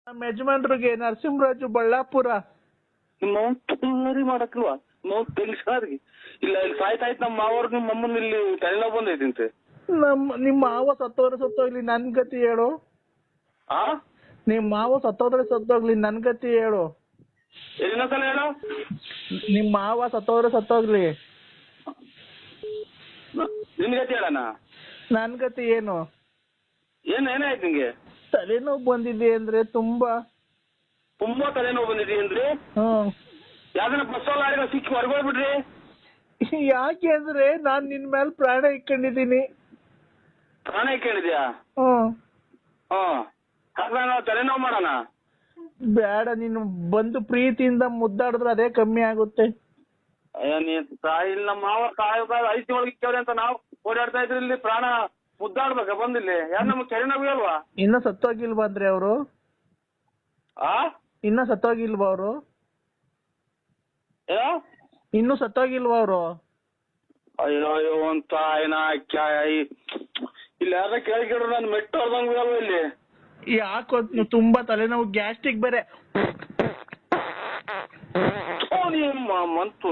ನಮ್ಮ ಯಜಮಾನ್ರಿಗೆ ನರಸಿಂಹರಾಜು ಬಳ್ಳಾಪುರ. ನಿಮ್ಮ ಮಾಡಕ್ಲ್ವಾ ನಾವು ತಿಳಿಸ್ರಿ. ಇಲ್ಲ ಇಲ್ಲಿ ಸಾಯ್ತಾಯ್ತು ನಮ್ಮ ಮಾವರು ನಿಮ್ಮ ಅಮ್ಮನ ಇಲ್ಲಿ ತಲೆನೋವು ಬಂದೈತಿಂತೆ. ನಿಮ್ಮ ಮಾವ ಸತ್ತೋಗ್ಲಿ ನನ್ ಗತಿ ಹೇಳು. ಆ ನಿಮ್ ಮಾವ ಸತ್ತೋಗ್ಲಿ ನನ್ ಗತಿ ಹೇಳು. ಇನ್ನೊಂದ್ಸಲ ಹೇಳು. ನಿಮ್ ಮಾವ ಸತ್ತೋಗ್ಲಿ ನಿನ್ ಗತಿ ಹೇಳಣ. ನನ್ ಗತಿ ಏನು? ಏನಾಯ್ತು ನಿಂಗೆ? ತಲೆನೋವು ಬಂದಿದೆ ಅಂದ್ರೆ ತುಂಬಾ ತಲೆನೋವು ಬಂದಿದೆ ಅಂದ್ರೆ ಯಾವ್ದನ್ನ ಬಸ್ ಲಾರಿಗ ಸಿಕ್ಕಿ ಹೊರಗೋಗ್ಬಿಡ್ರಿ. ಯಾಕೆ ಅಂದ್ರೆ ನಾನ್ ನಿನ್ ಮೇಲೆ ಪ್ರಾಣ ಇಟ್ಕೊಂಡಿದೀನಿ. ಪ್ರಾಣ ಇಟ್ಕೊಂಡಿದ್ಯಾ? ನಾವು ತಲೆನೋವು ಮಾಡೋಣ. ಬೇಡ, ನೀನು ಬಂದು ಪ್ರೀತಿಯಿಂದ ಮುದ್ದಾಡಿದ್ರೆ ಅದೇ ಕಮ್ಮಿ ಆಗುತ್ತೆ. ನೀನ್ ಇಲ್ಲ ನಮ್ಮ ಮಾವ ಐಸಿ ಒಳಗಿಕ್ಕವ್ರೆ ಅಂತ ನಾವು ಓಡಾಡ್ತಾ ಇದ್ರಿ. ಇಲ್ಲಿ ಪ್ರಾಣ ಮುದ್ದಾಡ್ಬೇಕ ಬಂದಿಲ್ಲಿ? ಯಾರು ನಮ್ಗೆ ತಲೆನೋವು ಅಲ್ವಾ? ಇನ್ನ ಸತ್ತೋಗಿಲ್ವಾ ಅಂದ್ರೆ ಅವರು? ಇನ್ನ ಸತ್ತೋಗಿಲ್ವಾ ಅವರು? ಇನ್ನು ಸತ್ತೋಗಿಲ್ವಾ ಅವರು? ಅಯ್ಯೋ ಅಂತ ಇಲ್ಲಿ ಯಾರ ಕೇಳಿದ್ರು ನಾನು ಮೆಟ್ಟು ಹೊಡೆದಂಗ ಅಲ್ವಾ ಇಲ್ಲಿ? ಯಾಕೋ ತುಂಬಾ ತಲೆನೋವು, ಗ್ಯಾಸ್ಟ್ರಿಕ್ ಬೇರೆ. ಮಂತು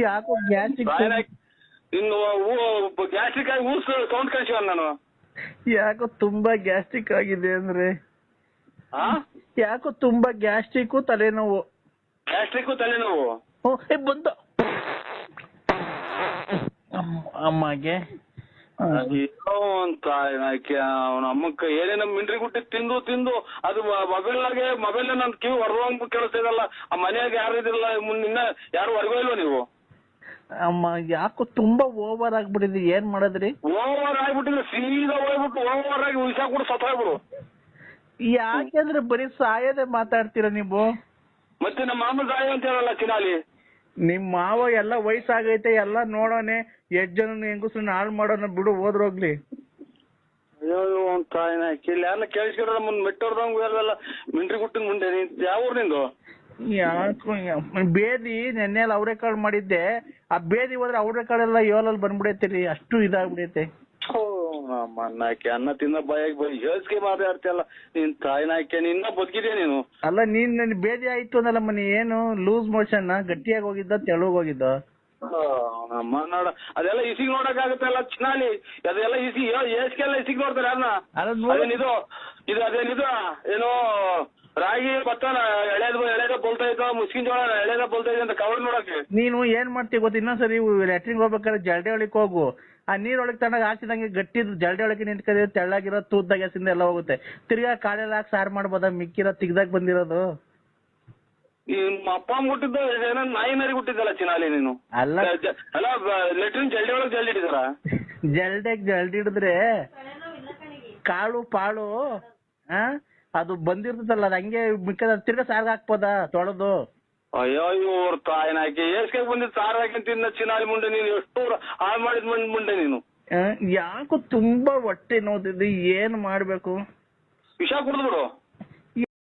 ಯಾಕೋ ಗ್ಯಾಸ್ಟ್ರಿಕ್ ಇನ್ನು ಗ್ಯಾಸ್ಟ್ರಿಕ್ ಆಗಿ ಊಸ್ ಸೌಂಡ್ ಕಳ್ಸಿವ ನಾನು. ಯಾಕೋ ತುಂಬಾ ಗ್ಯಾಸ್ಟ್ರಿಕ್ ಆಗಿದೆ ಅಂದ್ರೆ? ಯಾಕೋ ತುಂಬಾ ಗ್ಯಾಸ್ಟ್ರಿಕ್ ತಲೆನೋವು. ಬಂದು ಅಮ್ಮಗೆ ಅಂತ ಅವನ ಅಮ್ಮಕ್ಕ ಏನೇನ ಮಿಂಡ್ರಿ ಗುಟ್ಟಿ ತಿಂದು ಅದು ಮೊಬೈಲ್ ನನ್ ಕಿವಿ ಹೊರವಂಗ್ ಕೇಳಿಸ್ತಿದಲ್ಲ. ಆ ಮನೆಯಾಗ ಯಾರು ಇದಿಲ್ಲ, ಇನ್ನ ಯಾರು ಹೊರಗೋಲ್ವ ನೀವು? ಅಮ್ಮ ಯಾಕೋ ತುಂಬಾ ಓವರ್ ಆಗ್ಬಿಟ್ಟಿದೆ, ಏನ್ ಮಾಡದ್ರಿ? ಓವರ್ ಆಗ್ಬಿಟ್ಟಿದ್ರೆ ಸೀದಾ ಹೋಗ್ಬಿಟ್ಟು ಓವರ್ ಆಗಿ ಉಯ್ಸಾ ಕೂಡ ಸತ್ತೋಗ್ಬಿಡು. ಯಾಕೆಂದ್ರೆ ಬರೀ ಸಾಯದೆ ಮಾತಾಡ್ತೀರ ನೀವು. ಮತ್ತೆ ನಮ್ಮ ಮಾಮ ಸಾಯ ಅಂತ ಹೇಳಲ್ಲ ಚಿನಾಲಿ. ನಿಮ್ ಮಾವ ಎಲ್ಲ ವಯಸ್ಸಾಗೈತೆ, ಎಲ್ಲ ನೋಡೋನೆ, ಜನ ಹೆಂಗಸ್ರನ್ನ ಹಾಳು ಮಾಡೋಣ ಬಿಡು, ಹೋದ್ರೋಗ್ಲಿ. ಅಯ್ಯೋ ಅಂತ ಯಾರನ್ನ ಕೇಳಿಸ್ಕೊಂಡ್ರೆ ನಮ್ಮನ್ನ ಮೆಟ್ಟೋರ್ದಂಗ ಎಲ್ಲ ಮಿಂಡ್ರಿ ಗುಟ್ಟಿನ ಮುಂದೆ. ಯಾವ ಊರ್ ನಿಂದು? ಯಾಕೋ ಬೇದಿ ನೆನ್ನೆಲ್ಲ ಅವರೆಕಾಳು ಮಾಡಿದ್ದೆ. ಆ ಬೇದಿ ಹೋದ್ರೆ ಅವರೆಕಾಳೆಲ್ಲ ಯೋಲಲ್ಲಿ ಬಂದ್ಬಿಡೈತಿರಿ, ಅಷ್ಟು ಇದಾಗ್ಬಿಡೈತೆ. ಅನ್ನ ತಿನ್ನ ಬಾಯಾಗ ಯೋಚಿಗೆ ಮಾತಾಡ್ತಿಯಲ್ಲ ನೀನ್ ತಾಯಿನಾಕೆ. ನಿನ್ನ ಬದುಕಿದ್ಯಾ ನೀನು? ಅಲ್ಲ ನೀನ್ ನನ್ ಬೇದಿ ಆಯ್ತು ಅಂದಲ್ಲ ಮನಿ, ಏನು ಲೂಸ್ ಮೋಷನ್? ಗಟ್ಟಿಯಾಗಿ ಹೋಗಿದ್ದ ತೆಳುಗ್ ಹೋಗಿದ್ದ? ನಮ್ಮ ನೋಡ ಅದೆಲ್ಲ ಇಸಿಗ್ ನೋಡಕ್ ಆಗುತ್ತಲ್ಲ ಚಿನಾಲಿ. ಅದೆಲ್ಲ ಇಸಿ ಏಸ್ಗೆಲ್ಲ ಇಸಿಗ್ ನೋಡ್ತಾರೆ ಯಾರನ್ನ? ಅದೇನಿದು ಅದೇನಿದು ಏನೋ ರಾಗಿ ಭತ್ತನ ಎಳೆದ ಬೋಲ್ತಾ ಇದ್ದ, ಮುಸ್ಕಿನ್ ಜೋಳ ಎಳೆದ ಬೋಲ್ತಾ ಇದೆ ಅಂತ ಕವರ್ ನೋಡಕ್ಕೆ. ನೀನು ಏನ್ ಮಾಡ್ತೀವಿ ಗೊತ್ತ? ಇನ್ನೊಂದ್ಸರಿ ಲ್ಯಾಟ್ರಿನ್ ಹೋಗ್ಬೇಕಾದ್ರೆ ಜಲ್ಡೆ ಒಳಕ್ ಹೋಗು. ಆ ನೀರ್ ಒಳಗ್ ತಗೊಂಡಾಗ ಹಾಕಿದಂಗೆ ಗಟ್ಟಿದ್ ಜಲ್ಡೆ ಒಳಗೆ ನಿಂತ್ಕದೆ, ತೆಳ್ಳಾಗಿರೋ ತೂದ್ದಾಗ ಎಸಿಂದ ಎಲ್ಲ ಹೋಗುತ್ತೆ. ತಿರ್ಗಾ ಕಾಳೆಲ್ಲ ಹಾಕಿ ಸಾರು ಮಾಡ್ಬೋದ? ಮಿಕ್ಕಿರೋ ತಿಗ್ದಾಗ ಬಂದಿರೋದು. ನಿಮ್ಮ ಅಪ್ಪ ಹುಟ್ಟಿದ್ದ ಏನೋ ನಾಯಿ ಮರಿ ಹುಟ್ಟಿದ್ದಲ್ಲ ಚಿನಾಲಿ ನೀನು? ಅಲ್ಲ ಲೆಟ್ರಿನ್ ಜಲ್ಡಿ ಒಳಗೆ ಜಲ್ದಿಡಿದಾರ? ಜಲ್ದಿಡಿದ್ರೆ ಕಾಳು ಪಾಳು ಅದು ಬಂದಿರ್ತದಲ್ಲ, ಅದು ಹಂಗೆ ಮಿಕ್ಕದ ತಿರ್ಗಾ ಸಾರ್ಗ ಹಾಕ್ಬೋದಾ ತೊಳೆದು? ಅಯ್ಯೋ ಇವ್ರ ತಾಯಿನಾಕಿ ಏಸ್ಗೆ ಬಂದಿದ್ ಸಾರ್ ಹಾಕಿ ತಿನ್ನ ಚಿನಾಲಿ ಮುಂಡೆ. ನೀನು ಎಷ್ಟು ಹಾಳು ಮಾಡಿದ್ ಮುಂಡೆ ನೀನು. ಯಾಕೋ ತುಂಬಾ ಹೊಟ್ಟೆ ನೋದಿದೆ, ಏನ್ ಮಾಡ್ಬೇಕು? ವಿಷ ಕುಡ್ದು ಬಿಡು.